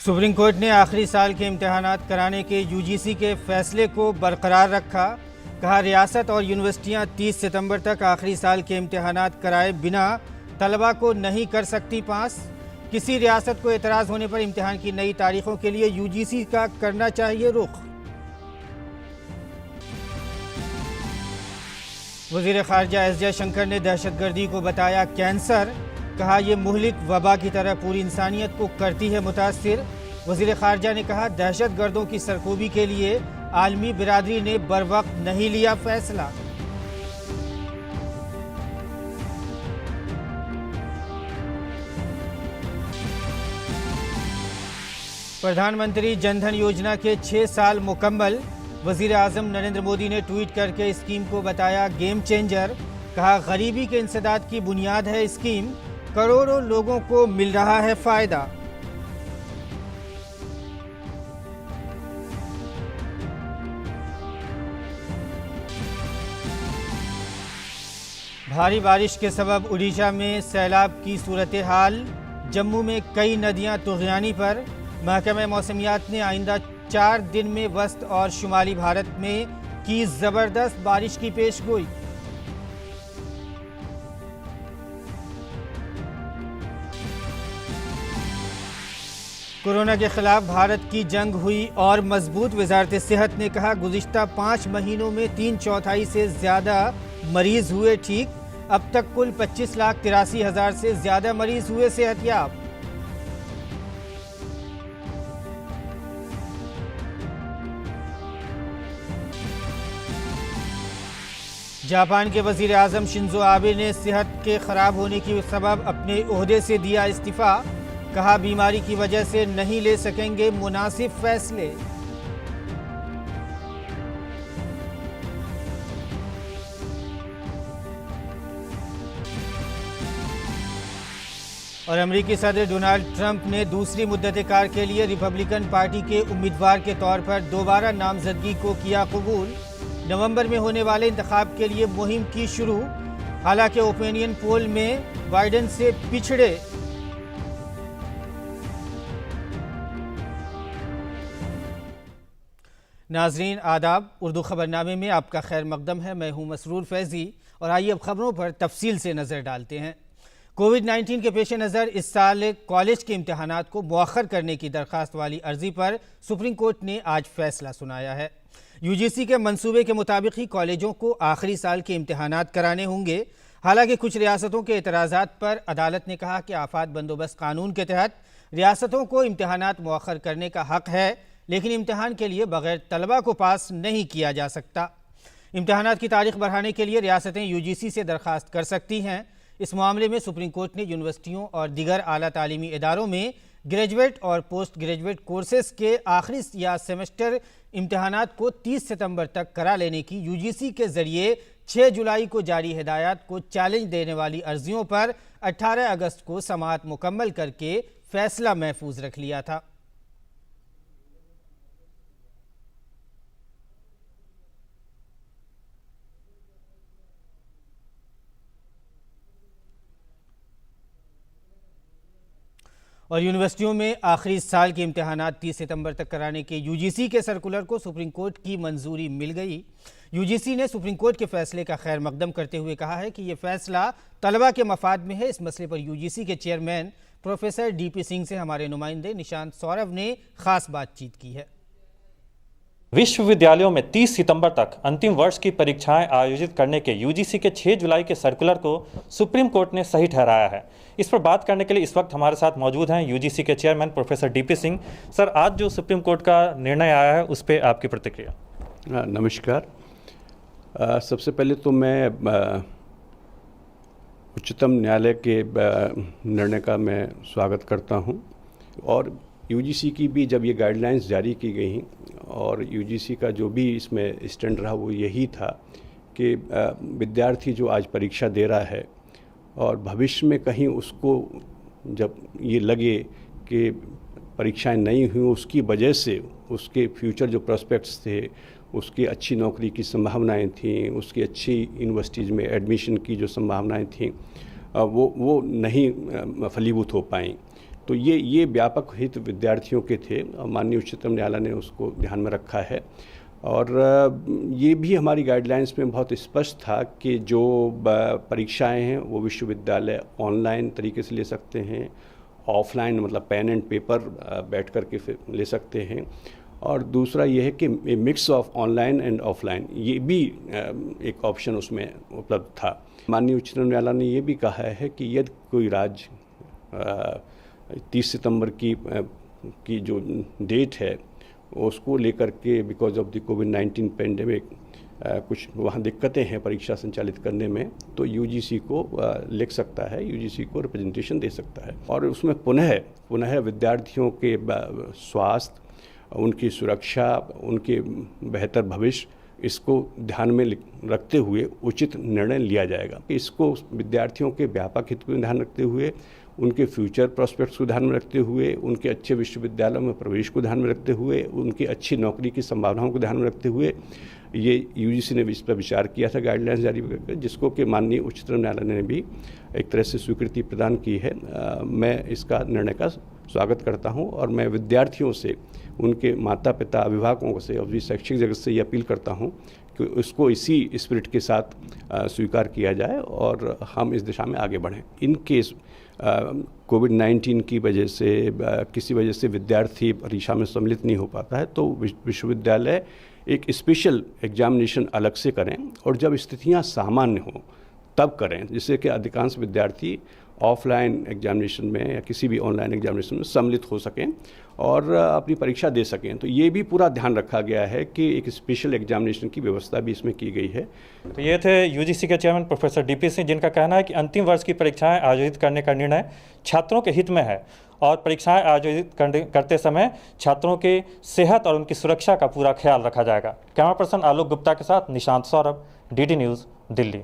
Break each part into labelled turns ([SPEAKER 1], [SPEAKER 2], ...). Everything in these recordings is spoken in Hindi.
[SPEAKER 1] सुप्रीम कोर्ट ने आखिरी साल के इम्तहानात कराने के यूजीसी के फैसले को बरकरार रखा। कहा, रियासत और यूनिवर्सिटियां 30 सितंबर तक आखिरी साल के इम्तहानात कराए बिना तलबा को नहीं कर सकती पास। किसी रियासत को एतराज़ होने पर इम्तिहान की नई तारीखों के लिए यूजीसी का करना चाहिए रुख। वज़ीर ख़ारजा एस जयशंकर ने दहशतगर्दी को बताया कैंसर। कहा, यह मुहलिक वबा की तरह पूरी इंसानियत को करती है मुतासिर। वज़ीर ख़ारजा ने कहा, दहशतगर्दों की सरकोबी के लिए आलमी बिरादरी ने बरवक्त नहीं लिया फैसला। प्रधानमंत्री जनधन योजना के 6 साल मुकम्मल। वज़ीर आज़म नरेंद्र मोदी ने ट्वीट करके स्कीम को बताया गेम चेंजर। कहा, गरीबी के इंसदाद की बुनियाद है स्कीम, करोड़ों लोगों को मिल रहा है फ़ायदा। भारी बारिश के सबब उड़ीसा में सैलाब की सूरत हाल। जम्मू में कई नदियां तुग़यानी पर। महकमा मौसमियात ने आइंदा 4 दिन में वस्त और शुमाली भारत में की ज़बरदस्त बारिश की पेशगोई। कोरोना के खिलाफ भारत की जंग हुई और मजबूत। वजारत सेहत ने कहा, गुज़िश्ता 5 महीनों में 3/4 से ज़्यादा मरीज हुए ठीक। अब तक कुल 25,83,000 से ज़्यादा मरीज हुए सेहतयाब। जापान के वज़ीर आज़म शिंजो आबे ने सेहत के ख़राब होने की सबब अपने ओहदे से दिया इस्तीफ़ा। कहा, बीमारी की वजह से नहीं ले सकेंगे मुनासिब फैसले। और अमेरिकी सदर डोनाल्ड ट्रंप ने दूसरी मुद्दत-ए-कार के लिए रिपब्लिकन पार्टी के उम्मीदवार के तौर पर दोबारा नामजदगी को किया कबूल। नवंबर में होने वाले इंतखाब के लिए मुहिम की शुरू। हालांकि ओपिनियन पोल में बाइडेन से पिछड़े। नाजरीन आदाब, उर्दू खबरनामे में आपका खैर मकदम है। मैं हूं मसरूर फैज़ी और आइए अब खबरों पर तफसील से नज़र डालते हैं। कोविड-19 के पेश नज़र इस साल कॉलेज के इम्तहानात को मुअख्खर करने की दरख्वास्त वाली अर्जी पर सुप्रीम कोर्ट ने आज फैसला सुनाया है। यूजीसी के मंसूबे के मुताबिक ही कॉलेजों को आखिरी साल के इम्तहानात कराने होंगे। हालांकि कुछ रियासतों के एतराज़ात पर अदालत ने कहा कि आफात बंदोबस्त कानून के तहत रियासतों को इम्तहानात मुअख्खर करने का हक है, लेकिन इम्तहान के लिए बगैर तलबा को पास नहीं किया जा सकता। इम्तहानात की तारीख बढ़ाने के लिए रियासतें यूजीसी से दरख्वास्त कर सकती हैं। इस मामले में सुप्रीम कोर्ट ने यूनिवर्सिटियों और दीगर आला तालीमी इदारों में ग्रेजुएट और पोस्ट ग्रेजुएट कोर्सेज के आखिरी या सेमेस्टर इम्तहानात को 30 सितंबर तक करा लेने की यूजीसी के जरिए 6 जुलाई को जारी हिदायत को चैलेंज देने वाली अर्जियों पर 18 अगस्त को समाअत मुकम्मल करके फैसला महफूज रख लिया था। और यूनिवर्सिटियों में आखिरी साल के इम्तहानात 30 सितंबर तक कराने के यूजीसी के सर्कुलर को सुप्रीम कोर्ट की मंजूरी मिल गई। यूजीसी ने सुप्रीम कोर्ट के फैसले का खैर मकदम करते हुए कहा है कि यह फैसला तलबा के मफाद में है। इस मसले पर यूजीसी के चेयरमैन प्रोफेसर डीपी सिंह से हमारे नुमाइंदे निशांत सौरभ ने खास बातचीत की है।
[SPEAKER 2] विश्वविद्यालयों में 30 सितंबर तक अंतिम वर्ष की परीक्षाएं आयोजित करने के यूजीसी के 6 जुलाई के सर्कुलर को सुप्रीम कोर्ट ने सही ठहराया है। इस पर बात करने के लिए इस वक्त हमारे साथ मौजूद हैं यूजीसी के chairman professor DP Singh. Sir, आज जो सुप्रीम कोर्ट का निर्णय आया है उस पर आपकी प्रतिक्रिया।
[SPEAKER 3] नमस्कार। सबसे पहले तो मैं उच्चतम न्यायालय के निर्णय का मैं स्वागत करता हूं। और यूजीसी की भी जब ये गाइडलाइंस जारी की गई और यूजीसी का जो भी इसमें स्टैंड रहा वो यही था कि विद्यार्थी जो आज परीक्षा दे रहा है और भविष्य में कहीं उसको जब ये लगे कि परीक्षाएं नहीं हुई, उसकी वजह से उसके फ्यूचर जो प्रोस्पेक्ट्स थे, उसकी अच्छी नौकरी की संभावनाएं थीं, उसकी अच्छी यूनिवर्सिटीज़ में एडमिशन की जो संभावनाएं थीं वो नहीं फलीभूत हो पाई। तो ये व्यापक हित विद्यार्थियों के थे और माननीय उच्चतम न्यायालय ने उसको ध्यान में रखा है। और ये भी हमारी गाइडलाइंस में बहुत स्पष्ट था कि जो परीक्षाएं हैं वो विश्वविद्यालय ऑनलाइन तरीके से ले सकते हैं, ऑफलाइन मतलब पेन एंड पेपर बैठ कर के फिर ले सकते हैं, और दूसरा ये है कि mix of online and offline ये भी एक ऑप्शन उसमें उपलब्ध था। माननीय उच्चतम न्यायालय ने ये भी कहा है कि यदि कोई राज्य 30 सितंबर की जो डेट है उसको लेकर के because of the covid pandemic कुछ वहाँ दिक्कतें हैं परीक्षा संचालित करने में, तो यूजीसी को लिख सकता है, यूजीसी को रिप्रेजेंटेशन दे सकता है। और उसमें पुनः विद्यार्थियों के स्वास्थ्य, उनकी सुरक्षा, उनके बेहतर भविष्य, इसको ध्यान में रखते हुए उचित निर्णय लिया जाएगा। इसको विद्यार्थियों के व्यापक हित को ध्यान रखते हुए, उनके फ्यूचर प्रोस्पेक्ट्स को ध्यान में रखते हुए, उनके अच्छे विश्वविद्यालयों में प्रवेश को ध्यान में रखते हुए, उनकी अच्छी नौकरी की संभावनाओं को ध्यान में रखते हुए ये यूजीसी ने इस पर विचार किया था गाइडलाइंस जारी करके, जिसको कि माननीय उच्चतम न्यायालय ने भी एक तरह से स्वीकृति प्रदान की है। मैं इसका निर्णय का स्वागत करता हूं और मैं विद्यार्थियों से, उनके माता पिता, अभिभावकों से और भी शैक्षिक जगत से ये अपील करता हूं कि उसको इसी स्पिरिट के साथ स्वीकार किया जाए और हम इस दिशा में आगे बढ़ें। इन केस कोविड-19 की वजह से किसी वजह से विद्यार्थी परीक्षा में सम्मिलित नहीं हो पाता है तो विश्वविद्यालय एक स्पेशल एग्जामिनेशन अलग से करें और जब स्थितियां सामान्य हों तब करें, जिससे कि अधिकांश विद्यार्थी ऑफलाइन एग्जामिनेशन में या किसी भी ऑनलाइन एग्जामिनेशन में सम्मिलित हो सकें और अपनी परीक्षा दे सकें। तो ये भी पूरा ध्यान रखा गया है कि एक स्पेशल एग्जामिनेशन की व्यवस्था भी इसमें की गई है।
[SPEAKER 2] तो ये थे यूजीसी के चेयरमैन प्रोफेसर डीपी सिंह, जिनका कहना है कि अंतिम वर्ष की परीक्षाएं आयोजित करने का निर्णय छात्रों के हित में है और परीक्षाएं आयोजित करते समय छात्रों की सेहत और उनकी सुरक्षा का पूरा ख्याल रखा जाएगा। कैमरा पर्सन आलोक गुप्ता के साथ निशांत सौरभ, डीडी न्यूज़, दिल्ली।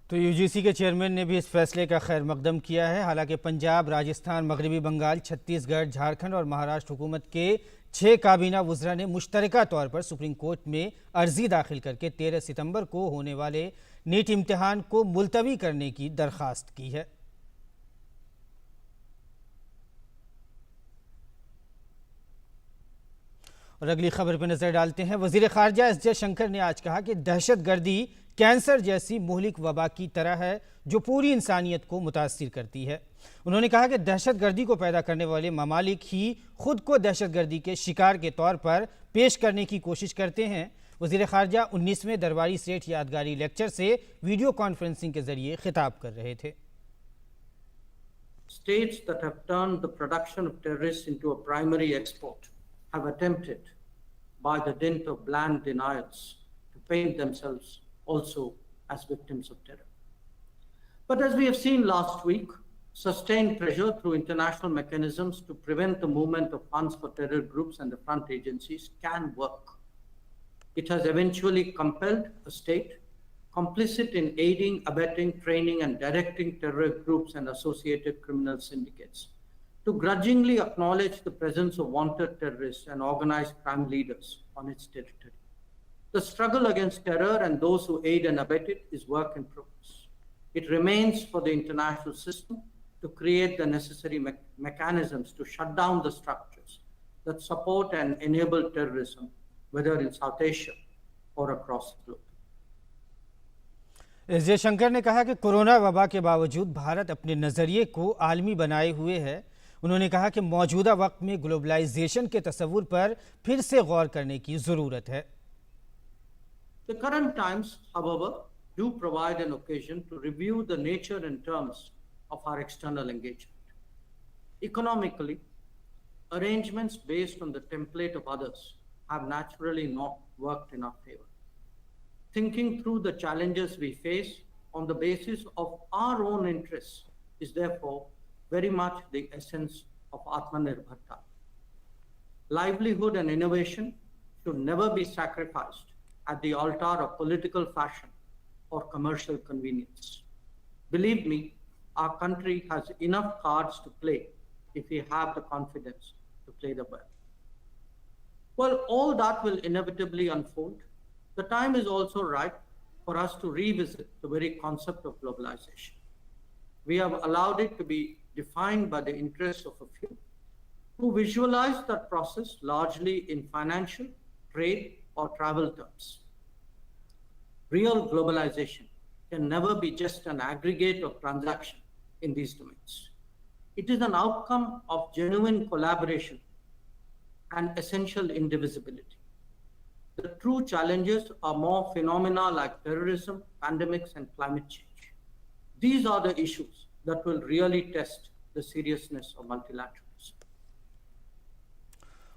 [SPEAKER 1] तो यूजीसी के चेयरमैन ने भी इस फैसले का खैर मकदम किया है। हालांकि पंजाब, राजस्थान, मगरबी बंगाल, छत्तीसगढ़, झारखंड और महाराष्ट्र हुकूमत के 6 काबीना वज़रा ने मुश्तरका तौर पर सुप्रीम कोर्ट में अर्जी दाखिल करके 13 सितंबर को होने वाले नीट इम्तिहान को मुलतवी करने की दरख्वास्त की है। और अगली खबर पर नजर डालते हैं। वजीर खारजा एस जयशंकर ने आज कहा कि दहशतगर्दी कैंसर जैसी मुहलिक वबा की तरह है जो पूरी इंसानियत को मुतासिर करती है। उन्होंने कहा कि दहशतगर्दी को पैदा करने वाले ममालिक ही खुद को दहशतगर्दी के शिकार के तौर पर पेश करने की कोशिश करते हैं। वजीर खारजा 19वें दरबारी सेठ यादगारी लेक्चर से वीडियो कॉन्फ्रेंसिंग के जरिए खिताब कर रहे थे।
[SPEAKER 4] States that have turned the production of terrorists into a primary export have attempted, by the dint of bland denials, to paint themselves also as victims of terror. But as we have seen last week, sustained pressure through international mechanisms to prevent the movement of funds for terror groups and the front agencies can work. It has eventually compelled a state complicit in aiding, abetting, training, and directing terror groups and associated criminal syndicates to grudgingly acknowledge the presence of wanted terrorists and organized crime leaders on its territory. The struggle against terror and those who aid and abet it is work in progress. It remains for the international system to create the necessary mechanisms to shut down the structures that support and enable terrorism, whether in South Asia or across the globe.
[SPEAKER 1] S Jaishankar ने कहा कि कोरोना वबा के बावजूद भारत अपने नज़रिए को आलमी बनाए हुए है। उन्होंने कहा कि मौजूदा वक्त में ग्लोबलाइजेशन के तस्वुर पर फिर से गौर करने की ज़रूरत है।
[SPEAKER 4] The current times, however, do provide an occasion to review the nature and terms of our external engagement. Economically, arrangements based on the template of others have naturally not worked in our favor. Thinking through the challenges we face on the basis of our own interests is therefore very much the essence of Atmanirbharta. Livelihood and innovation should never be sacrificed at the altar of political fashion or commercial convenience. Believe me, our country has enough cards to play if we have the confidence to play them well. Well, all that will inevitably unfold. The time is also right for us to revisit the very concept of globalization. We have allowed it to be defined by the interests of a few, who visualize that process largely in financial, trade, or travel terms. Real globalization can never be just an aggregate of transactions in these domains. It is an outcome of genuine collaboration and essential indivisibility. The true challenges are more phenomena like terrorism, pandemics, and climate change. These are the issues that will really test the seriousness of multilateralism.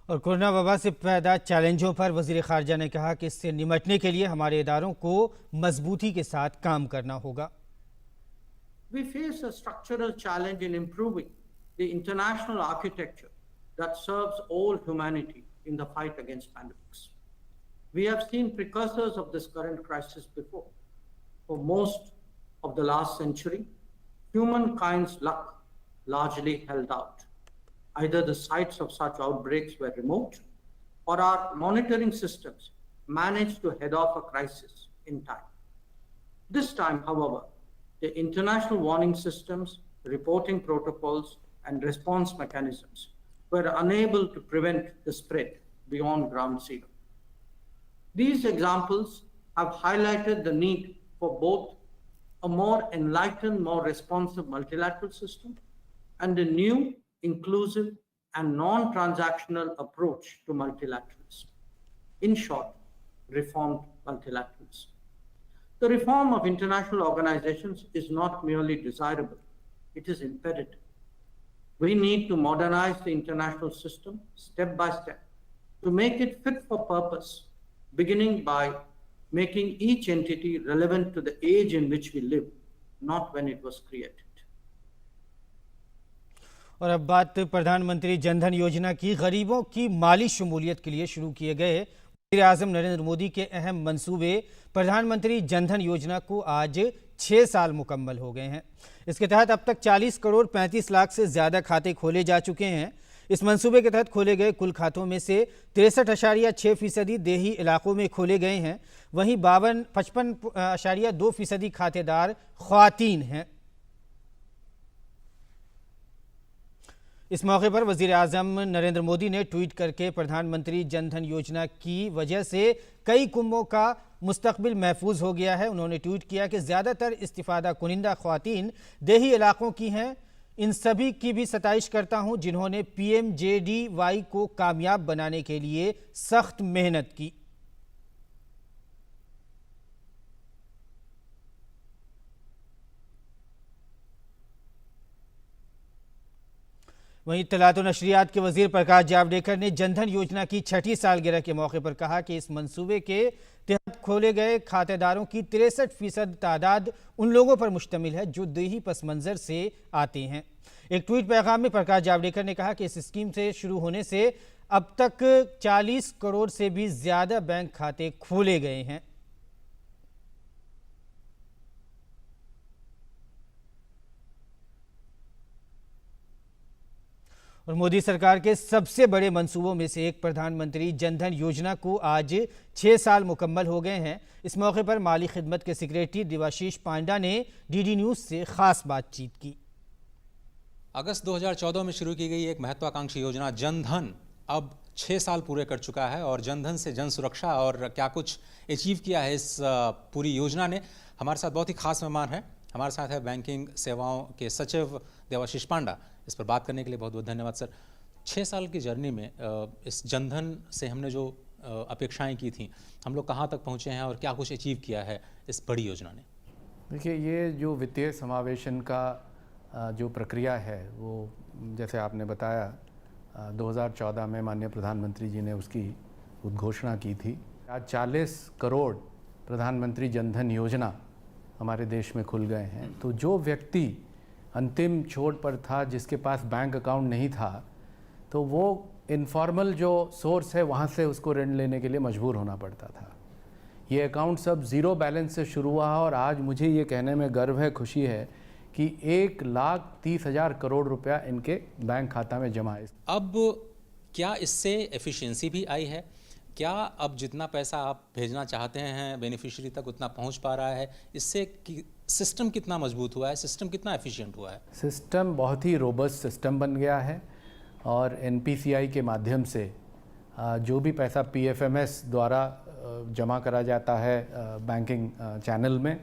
[SPEAKER 1] और कोरोना वबा से पैदा चैलेंजों पर वज़ीर ख़ारजा ने कहा कि इससे निपटने के लिए हमारे इदारों को मजबूती के साथ काम करना होगा।
[SPEAKER 4] We face a structural challenge in improving the international architecture that serves all humanity in the fight against pandemics. We have seen precursors of this current crisis before. For most of the last century, humankind's luck largely held out. Either the sites of such outbreaks were remote, or our monitoring systems managed to head off a crisis in time. This time, however, the international warning systems, reporting protocols, and response mechanisms were unable to prevent the spread beyond ground zero. These examples have highlighted the need for both a more enlightened, more responsive multilateral system and a new, inclusive, and non-transactional approach to multilateralism. In short, reformed multilateralism. The reform of international organizations is not merely desirable, it is imperative. We need to modernize the international system step by step to make it fit for purpose, beginning by making each entity relevant to the age in which we live, not when it was created.
[SPEAKER 1] और अब बात प्रधानमंत्री जनधन योजना की। गरीबों की माली शमूलियत के लिए शुरू किए गए वज़ीर-ए-आज़म नरेंद्र मोदी के अहम मंसूबे प्रधानमंत्री जनधन योजना को आज 6 साल मुकम्मल हो गए हैं। इसके तहत अब तक 40 करोड़ 35 लाख से ज़्यादा खाते खोले जा चुके हैं। इस मंसूबे के तहत खोले गए कुल खातों में से 63.6% देही इलाकों में खोले गए हैं। वहीं 55.2% खातेदार ख्वातीन हैं। इस मौके पर वज़ीर-ए-आज़म नरेंद्र मोदी ने ट्वीट करके प्रधानमंत्री जनधन योजना की वजह से कई कुंबों का मुस्तकबिल महफूज हो गया है। उन्होंने ट्वीट किया कि ज़्यादातर इस्तिफ़ादा कुनिंदा ख्वातीन देही इलाकों की हैं। इन सभी की भी सताइश करता हूं जिन्होंने PMJDY को कामयाब बनाने के लिए सख्त मेहनत की। वहीं इत्तलात और नशरियात के वजीर प्रकाश जावड़ेकर ने जनधन योजना की 6ठी सालगिरह के मौके पर कहा कि इस मंसूबे के तहत खोले गए खातेदारों की 63% तादाद उन लोगों पर मुश्तमिल है जो देही पस मंज़र से आते हैं। एक ट्वीट पैगाम में प्रकाश जावड़ेकर ने कहा कि इस स्कीम से शुरू होने से अब तक 40 करोड़ से भी ज़्यादा बैंक खाते खोले गए हैं। और मोदी सरकार के सबसे बड़े मंसूबों में से एक प्रधानमंत्री जनधन योजना को आज 6 साल मुकम्मल हो गए हैं। इस मौके पर माली खिदमत के सेक्रेटरी देवाशीष पांडा ने DD न्यूज़ से खास बातचीत की।
[SPEAKER 5] अगस्त 2014 में शुरू की गई एक महत्वाकांक्षी योजना जनधन अब 6 साल पूरे कर चुका है और जनधन से जन सुरक्षा और क्या कुछ अचीव किया है इस पूरी योजना ने। हमारे साथ बहुत ही खास मेहमान हैं। हमारे साथ है बैंकिंग सेवाओं के सचिव देवाशीष पांडा। इस पर बात करने के लिए बहुत बहुत धन्यवाद सर। 6 साल की जर्नी में इस जनधन से हमने जो अपेक्षाएं की थी, हम लोग कहाँ तक पहुँचे हैं और क्या कुछ अचीव किया है इस बड़ी योजना ने?
[SPEAKER 6] देखिए, ये जो वित्तीय समावेशन का जो प्रक्रिया है वो जैसे आपने बताया 2014 में माननीय प्रधानमंत्री जी ने उसकी उद्घोषणा की थी। आज 40 करोड़ प्रधानमंत्री जनधन योजना हमारे देश में खुल गए हैं। तो जो व्यक्ति अंतिम छोर पर था, जिसके पास बैंक अकाउंट नहीं था, तो वो इनफॉर्मल जो सोर्स है वहाँ से उसको ऋण लेने के लिए मजबूर होना पड़ता था। ये अकाउंट सब ज़ीरो बैलेंस से शुरू हुआ और आज मुझे ये कहने में गर्व है, खुशी है कि 1,30,000 करोड़ रुपया इनके बैंक खाता में जमा है।
[SPEAKER 5] अब क्या इससे एफिशिएंसी भी आई है? क्या अब जितना पैसा आप भेजना चाहते हैं बेनिफिशियरी तक उतना पहुंच पा रहा है? इससे सिस्टम कितना मजबूत हुआ है, सिस्टम कितना एफिशिएंट हुआ है?
[SPEAKER 6] सिस्टम बहुत ही रोबस्ट सिस्टम बन गया है और एनपीसीआई के माध्यम से जो भी पैसा पीएफएमएस द्वारा जमा करा जाता है बैंकिंग चैनल में,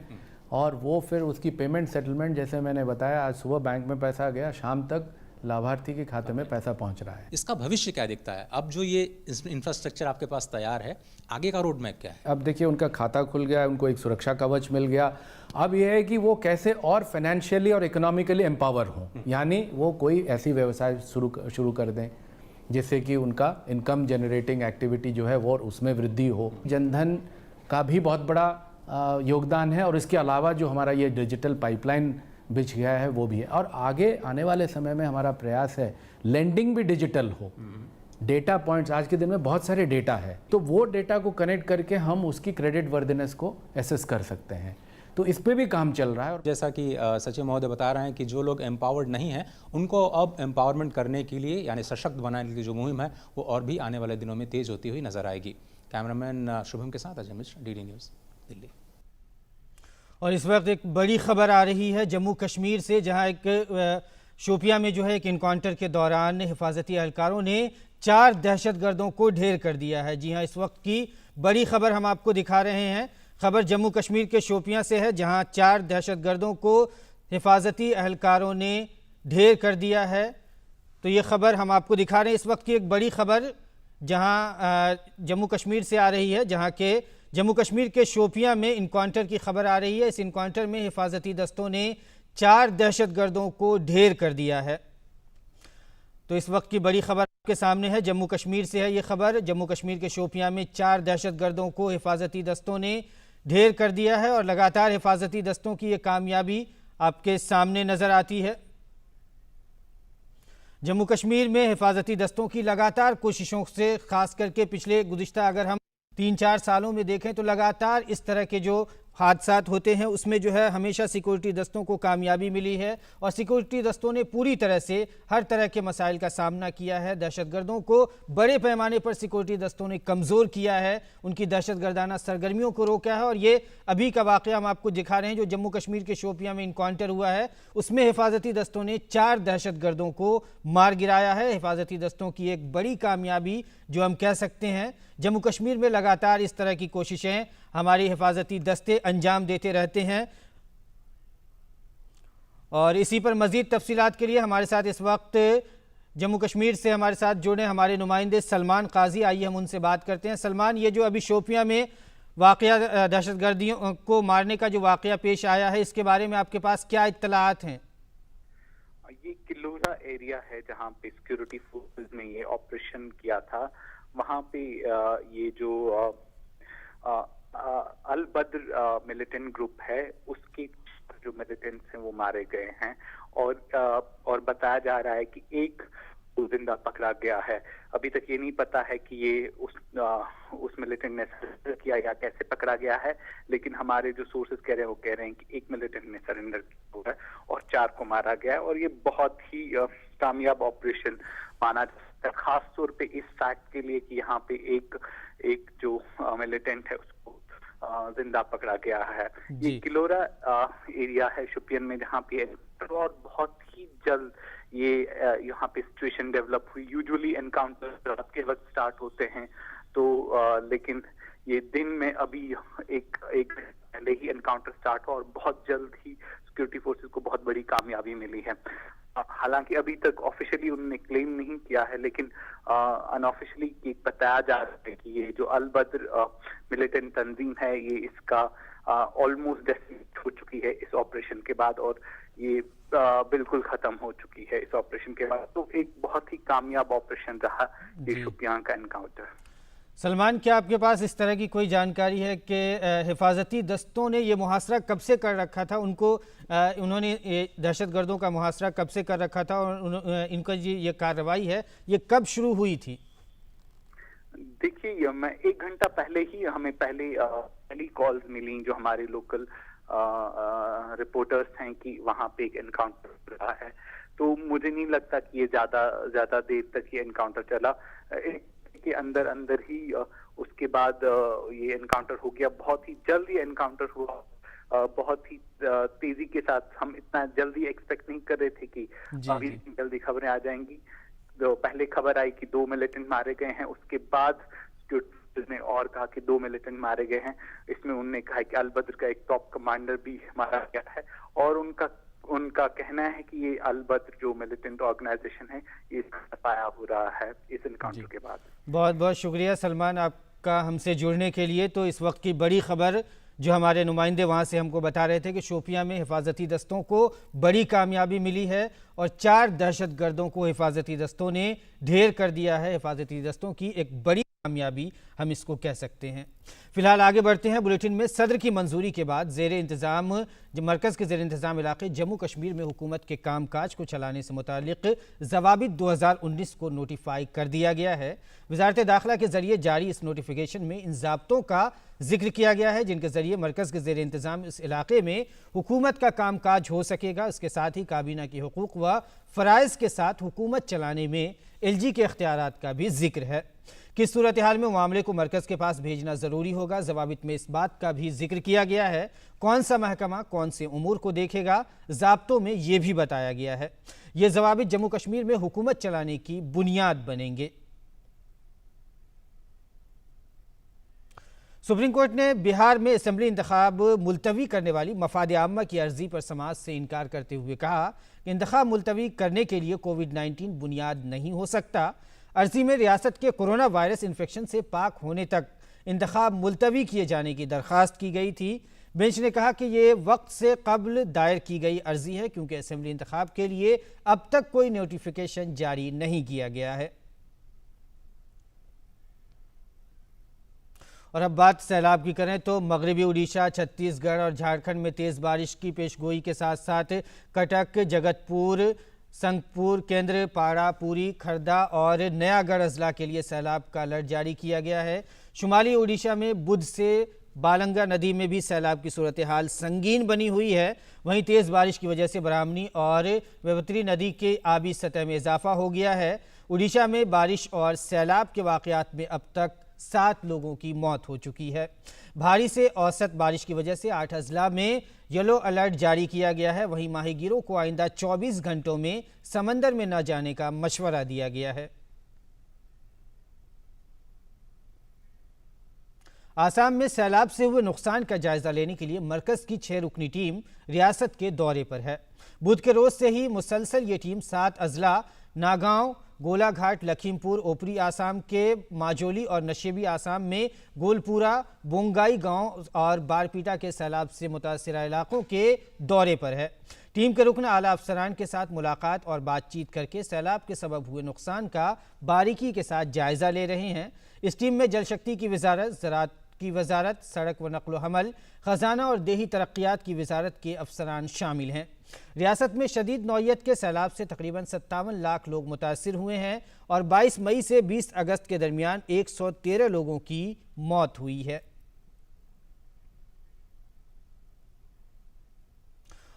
[SPEAKER 6] और वो फिर उसकी पेमेंट सेटलमेंट, जैसे मैंने बताया, आज सुबह बैंक में पैसा गया, शाम तक लाभार्थी के खाते में पैसा पहुंच रहा है।
[SPEAKER 5] इसका भविष्य क्या दिखता है? अब जो ये इंफ्रास्ट्रक्चर आपके पास तैयार है, आगे का रोड मैप क्या है?
[SPEAKER 6] अब देखिए, उनका खाता खुल गया, उनको एक सुरक्षा कवच मिल गया। अब यह है कि वो कैसे और फाइनेंशियली और इकोनॉमिकली एम्पावर हों, यानी वो कोई ऐसी व्यवसाय शुरू कर दें जिससे कि उनका इनकम जनरेटिंग एक्टिविटी जो है वो उसमें वृद्धि हो। जनधन का भी बहुत बड़ा योगदान है, और इसके अलावा जो हमारा ये डिजिटल पाइपलाइन बिछ गया है वो भी है। और आगे आने वाले समय में हमारा प्रयास है लेंडिंग भी डिजिटल हो। डेटा पॉइंट्स, आज के दिन में बहुत सारे डेटा है, तो वो डेटा को कनेक्ट करके हम उसकी क्रेडिट वर्दिनेस को एसेस कर सकते हैं। तो इस पे भी काम चल रहा है। और
[SPEAKER 5] जैसा कि सचिव महोदय बता रहे हैं कि जो लोग एम्पावर्ड नहीं हैं उनको अब एम्पावरमेंट करने के लिए, यानी सशक्त बनाने की जो मुहिम है वो और भी आने वाले दिनों में तेज होती हुई नजर आएगी। कैमरामैन शुभम के साथ अजय मिश्र, डीडी न्यूज़, दिल्ली।
[SPEAKER 1] और इस वक्त एक बड़ी खबर आ रही है जम्मू कश्मीर से, जहां एक शोपियां में जो है एक इनकाउंटर के दौरान हिफाजती एहलकारों ने 4 दहशतगर्दों को ढेर कर दिया है। जी हां, इस वक्त की बड़ी खबर हम आपको दिखा रहे हैं। खबर जम्मू कश्मीर के शोपियां से है, जहां 4 दहशतगर्दों को हिफाजती एहलकारों ने ढेर कर दिया है। तो ये खबर हम आपको दिखा रहे हैं, इस वक्त की एक बड़ी खबर जहां जम्मू कश्मीर से आ रही है, जहां के जम्मू कश्मीर के शोपियां में इनकाउंटर की खबर आ रही है। इस इनकाउंटर में हिफाजती दस्तों ने 4 दहशतगर्दों को ढेर कर दिया है। तो इस वक्त की बड़ी खबर आपके सामने है, जम्मू कश्मीर से है ये खबर। जम्मू कश्मीर के शोपियां में 4 दहशतगर्दों को हिफाजती दस्तों ने ढेर कर दिया है, और लगातार हिफाजती दस्तों की ये कामयाबी आपके सामने नजर आती है। जम्मू कश्मीर में हिफाजती दस्तों की लगातार कोशिशों से, खास करके पिछले गुज़िश्ता अगर हम 3-4 सालों में देखें तो लगातार इस तरह के जो हादसात होते हैं उसमें जो है हमेशा सिक्योरिटी दस्तों को कामयाबी मिली है, और सिक्योरिटी दस्तों ने पूरी तरह से हर तरह के मसाइल का सामना किया है। दहशतगर्दों को बड़े पैमाने पर सिक्योरिटी दस्तों ने कमज़ोर किया है, उनकी दहशतगर्दाना सरगर्मियों को रोका है। और ये अभी का वाक़या हम आपको दिखा रहे हैं, जो जम्मू कश्मीर के शोपियां में इनकाउंटर हुआ है, उसमें हिफाजती दस्तों ने 4 दहशतगर्दों को मार गिराया है। हिफाजती दस्तों की एक बड़ी कामयाबी जो हम कह सकते हैं। जम्मू कश्मीर में लगातार इस तरह की कोशिशें हमारी हिफाजती दस्ते अंजाम देते रहते हैं। और इसी पर मज़ीद तफसीलात के लिए हमारे साथ इस वक्त जम्मू कश्मीर से हमारे साथ जुड़े हमारे नुमाइंदे सलमान काजी, आइए हम उनसे बात करते हैं। सलमान, ये जो अभी शोपियां में वाक़या, दहशतगर्दियों को मारने का जो वाक़या पेश आया है, इसके बारे में आपके पास क्या इत्तलाआत हैं?
[SPEAKER 7] ये किलोरा एरिया है जहाँ पे सिक्योरिटी फोर्सेस ने ये ऑपरेशन किया था। वहाँ पे ये जो अल बद्र मिलिटेंट ग्रुप है, उसके जो मिलिटेंट्स हैं वो मारे गए हैं, और बताया जा रहा है कि एक जिंदा पकड़ा गया है। अभी तक ये नहीं पता है कि ये उस मिलिटेंट ने सरेंडर किया या कैसे पकड़ा गया है, लेकिन हमारे जो सोर्सेज कह रहे हैं वो कह रहे हैं कि एक मिलिटेंट ने सरेंडर किया है और 4 को मारा गया है। और ये बहुत ही कामयाब ऑपरेशन माना जाता है, खास तौर पे इस फैक्ट के लिए कि यहाँ पे एक जो मिलिटेंट है उसको जिंदा पकड़ा गया है। ये किलोरा एरिया है शोपियान में, जहाँ पे और बहुत ही जल्द ये यहाँ पे सिचुएशन डेवलप हुई। यूजुअली एनकाउंटर रात के वक्त स्टार्ट होते हैं, तो लेकिन ये दिन में अभी एक पहले ही एनकाउंटर स्टार्ट हुआ और बहुत जल्द ही सिक्योरिटी फोर्सेस को बहुत बड़ी कामयाबी मिली है। हालांकि अभी तक ऑफिशियली उन्होंने क्लेम नहीं किया है, लेकिन अनऑफिशियली बताया जा रहा है कि ये जो अल बद्र मिलिटेंट तंजीम है, ये इसका ऑलमोस्ट डेस्टिनेट हो चुकी है इस ऑपरेशन के बाद, और ये बिल्कुल खत्म हो चुकी है इस ऑपरेशन के बाद। तो एक बहुत ही कामयाब ऑपरेशन रहा ये शोपियां का एनकाउंटर।
[SPEAKER 1] सलमान, क्या आपके पास इस तरह की कोई जानकारी है कि हिफाजती दस्तों ने ये मुहासरा कब से कर रखा था? उन्होंने दहशतगर्दों का मुहासरा कब से कर रखा था, और इनका ये कार्रवाई है ये कब शुरू हुई थी?
[SPEAKER 7] देखिए, मैं 1 घंटा पहले ही हमें पहली कॉल्स मिली जो हमारे लोकल रिपोर्टर्स हैं कि वहां पे एक एनकाउंटर रहा है। तो मुझे नहीं लगता कि ये ज्यादा देर तक ये एनकाउंटर चला। के अंदर ही उसके बाद ये एनकाउंटर हो गया। बहुत ही जल्द ये एनकाउंटर हुआ बहुत ही तेजी के साथ, हम इतना जल्दी एक्सपेक्ट नहीं कर रहे थे कि अभी जल्दी खबरें आ जाएंगी। तो पहले खबर आई कि 2 मिलिटेंट मारे गए हैं, उसके बाद ने और कहा कि 2 मिलिटेंट मारे गए हैं। इसमें उन्होंने कहा कि अल-बद्र का एक टॉप कमांडर भी मारा गया है, और उनका कहना है कि ये अल-बद्र जो मिलिटेंट ऑर्गेनाइजेशन है, ये सफाया हो रहा है इस इनकाउंटर के बाद।
[SPEAKER 1] बहुत बहुत शुक्रिया सलमान आपका हमसे जुड़ने के लिए। तो इस वक्त की बड़ी खबर जो हमारे नुमाइंदे वहाँ से हमको बता रहे थे कि शोपियां में हिफाजती दस्तों को बड़ी कामयाबी मिली है और 4 दहशतगर्दों को हिफाजती दस्तों ने ढेर कर दिया है। हिफाजती दस्तों की एक बड़ी कामयाबी हम इसको कह सकते हैं। फिलहाल आगे बढ़ते हैं। बुलेटिन में सदर की मंजूरी के बाद ज़ेर इंतज़ाम मरकज़ के ज़ेर इंतज़ाम इलाके जम्मू कश्मीर में हुकूमत के कामकाज को चलाने से मुतालिक ज़वाबित 2019 को नोटिफाई कर दिया गया है। वज़ारत दाखिला के ज़रिए जारी इस नोटिफिकेशन में इन ज़ाब्तों का जिक्र किया गया है जिनके ज़रिए मरकज़ के ज़ेर इंतज़ाम इस इलाके में हुकूमत का कामकाज हो सकेगा। इसके साथ ही काबीना की हुकूक़ व फ़राइज़ के साथ हुकूमत चलाने में LG के इख्तियारात का भी जिक्र है। किस सूरत हाल में मामले को मरकज़ के पास भेजना ज़रूरी होगा, ज़वाबित में इस बात का भी जिक्र किया गया है। कौन सा महकमा कौन से उमूर को देखेगा, ज़ाब्तों में ये भी बताया गया है। ये ज़वाबित जम्मू कश्मीर में हुकूमत चलाने की बुनियाद बनेंगे। सुप्रीम कोर्ट ने बिहार में असम्बली इंतखाब मुलतवी करने वाली मफाद आम्मा की अर्जी पर समाज से इनकार करते हुए कहा कि इंतखाब मुलतवी करने के लिए कोविड-19 बुनियाद नहीं हो सकता। अर्जी में रियासत के कोरोना वायरस इन्फेक्शन से पाक होने तक इंतखाब मुलतवी किए जाने की दरख्वास्त की गई थी। बेंच ने कहा कि ये वक्त से कबल दायर की गई अर्जी है क्योंकि असम्बली इंतखाब के लिए अब तक कोई नोटिफिकेशन जारी नहीं किया गया है। और अब बात सैलाब की करें तो मगरबी उड़ीसा, छत्तीसगढ़ और झारखंड में तेज़ बारिश की पेशगोई के साथ साथ कटक, जगतपुर, संगपुर, केंद्र, पाड़ा, पुरी, खर्दा और नयागढ़ अजला के लिए सैलाब का अलर्ट जारी किया गया है। शुमाली उड़ीसा में बुध से बालंगा नदी में भी सैलाब की सूरत हाल संगीन बनी हुई है। वहीं तेज़ बारिश की वजह से ब्राह्मणी और वेवत्री नदी के आबी सतह में इजाफा हो गया है। उड़ीसा में बारिश और सैलाब के वाक़यात में अब तक 7 लोगों की मौत हो चुकी है। भारी से औसत बारिश की वजह से 8 अजला में येलो अलर्ट जारी किया गया है। वहीं माहीगीरों को आइंदा 24 घंटों में समंदर में न जाने का मशवरा दिया गया है। आसाम में सैलाब से हुए नुकसान का जायजा लेने के लिए मरकज़ की 6 रुकनी टीम रियासत के दौरे पर है। बुध के रोज से ही मुसलसल ये टीम 7 अजला नागांव, गोलाघाट, लखीमपुर, ओपरी आसाम के माजोली और नशेबी आसाम में गोलपुरा, बोंगाई गांव और बारपीटा के सैलाब से मुतासिरा इलाकों के दौरे पर है। टीम के रुकन आला अफसरान के साथ मुलाकात और बातचीत करके सैलाब के सबब हुए नुकसान का बारीकी के साथ जायजा ले रहे हैं। इस टीम में जल शक्ति की वजारत, ज़राअत की वजारत, सड़क व नकलो हमल, खजाना और देही तरक्यात की वजारत के अफसरान शामिल हैं। रियासत में शदीद नौयत के सैलाब से तकरीबन 57 लाख लोग मुतासिर हुए हैं और 22 मई से 20 अगस्त के दरमियान 113 लोगों की मौत हुई है।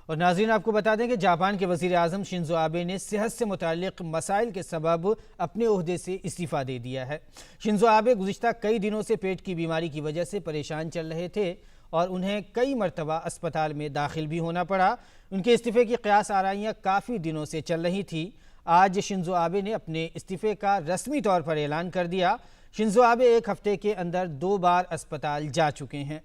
[SPEAKER 1] और नाज़रीन आपको बता दें कि जापान के वज़ीर आज़म शिंजो आबे ने सेहत से मुताल्लिक़ मसाइल के सबब अपने ओहदे से इस्तीफ़ा दे दिया है। शिंजो आबे गुज़िश्ता कई दिनों से पेट की बीमारी की वजह से परेशान चल रहे थे और उन्हें कई मरतबा अस्पताल में दाखिल भी होना पड़ा। उनके इस्तीफ़े की क़यास आराइयाँ काफ़ी दिनों से चल रही थी। आज शिंजो आबे ने अपने इस्तीफ़े का रस्मी तौर पर ऐलान कर दिया। शिंजो आबे 1 हफ्ते के अंदर 2 बार अस्पताल जा चुके हैं।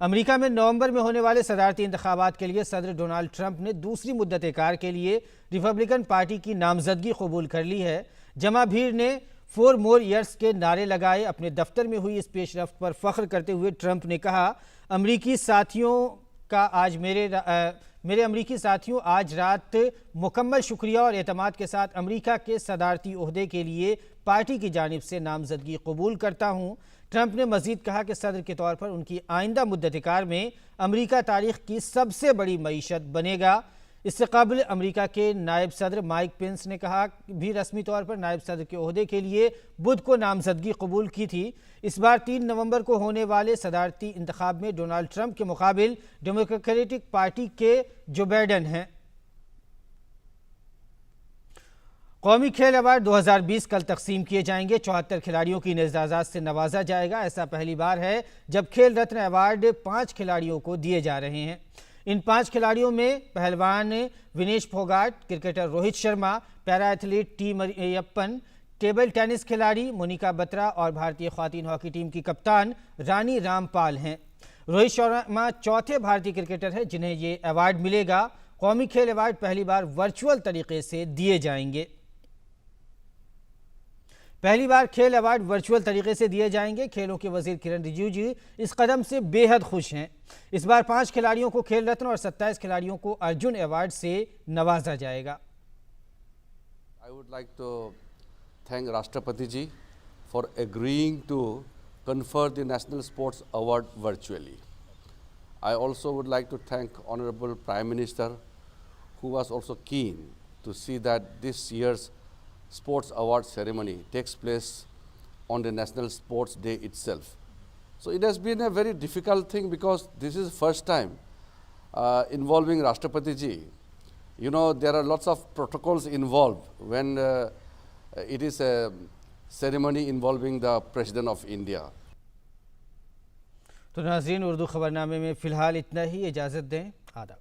[SPEAKER 1] अमेरिका में नवंबर में होने वाले सदारती इंतखाबात के लिए सदर डोनाल्ड ट्रंप ने दूसरी मुद्दत कार के लिए रिपब्लिकन पार्टी की नामजदगी कबूल कर ली है। जमा भीड़ ने 4 more years के नारे लगाए। अपने दफ्तर में हुई इस पेशरफ्त पर फख्र करते हुए ट्रंप ने कहा, अमरीकी साथियों का आज मेरे अमरीकी साथियों, आज रात मुकम्मल शुक्रिया और एतमाद के साथ अमरीका के सदारती ओहदे के लिए पार्टी की जानिब से नामजदगी कबूल करता हूँ। ट्रंप ने मजीद कहा कि सदर के तौर पर उनकी आइंदा मुद्दत-ए-कार में अमरीका तारीख की सबसे बड़ी मईशत बनेगा। इससे कबल अमरीका के नायब सदर माइक पेंस ने कहा भी रस्मी तौर पर नायब सदर के ओहदे के लिए बुध को नामजदगी कबूल की थी। इस बार 3 नवंबर को होने वाले सदारती इंतखाब में डोनाल्ड ट्रंप के मुकाबिल डेमोक्रेटिक पार्टी के जो बाइडेन हैं। कौमी खेल अवार्ड 2020 कल तकसीम किए जाएंगे। 74 खिलाड़ियों की एजाज़ात से नवाजा जाएगा। ऐसा पहली बार है जब खेल रत्न अवार्ड 5 खिलाड़ियों को दिए जा रहे हैं। इन 5 खिलाड़ियों में पहलवान Vinesh Phogat, cricketer Rohit Sharma, para athlete T Mariyappan, table tennis खिलाड़ी मोनिका बत्रा और भारतीय ख्वातीन हॉकी टीम की कप्तान रानी रामपाल हैं। रोहित शर्मा चौथे भारतीय क्रिकेटर हैं जिन्हें ये अवार्ड मिलेगा। कौमी खेल अवार्ड पहली बार वर्चुअल तरीके से दिए जाएंगे। पहली बार खेल अवार्ड वर्चुअल तरीके से दिए जाएंगे। खेलों के वजीर किरण रिजिजू इस कदम से बेहद खुश हैं। इस बार 5 खिलाड़ियों को खेल रत्न और 27 खिलाड़ियों को अर्जुन अवार्ड से नवाजा जाएगा।
[SPEAKER 8] I would like to thank Rashtrapati ji for agreeing to confer the National Sports Award virtually. I also would like to thank Honorable Prime Minister, who was also keen to see that this year's Sports Award ceremony takes place on the National Sports Day itself. So it has been a very difficult thing because this is first time involving Rashtrapati ji. You know, there are lots of protocols involved when it is a ceremony involving the President of India.
[SPEAKER 1] तो नाज़रीन, उर्दू खबरनामे में फ़िलहाल इतना ही। इजाज़त दें। आदाब।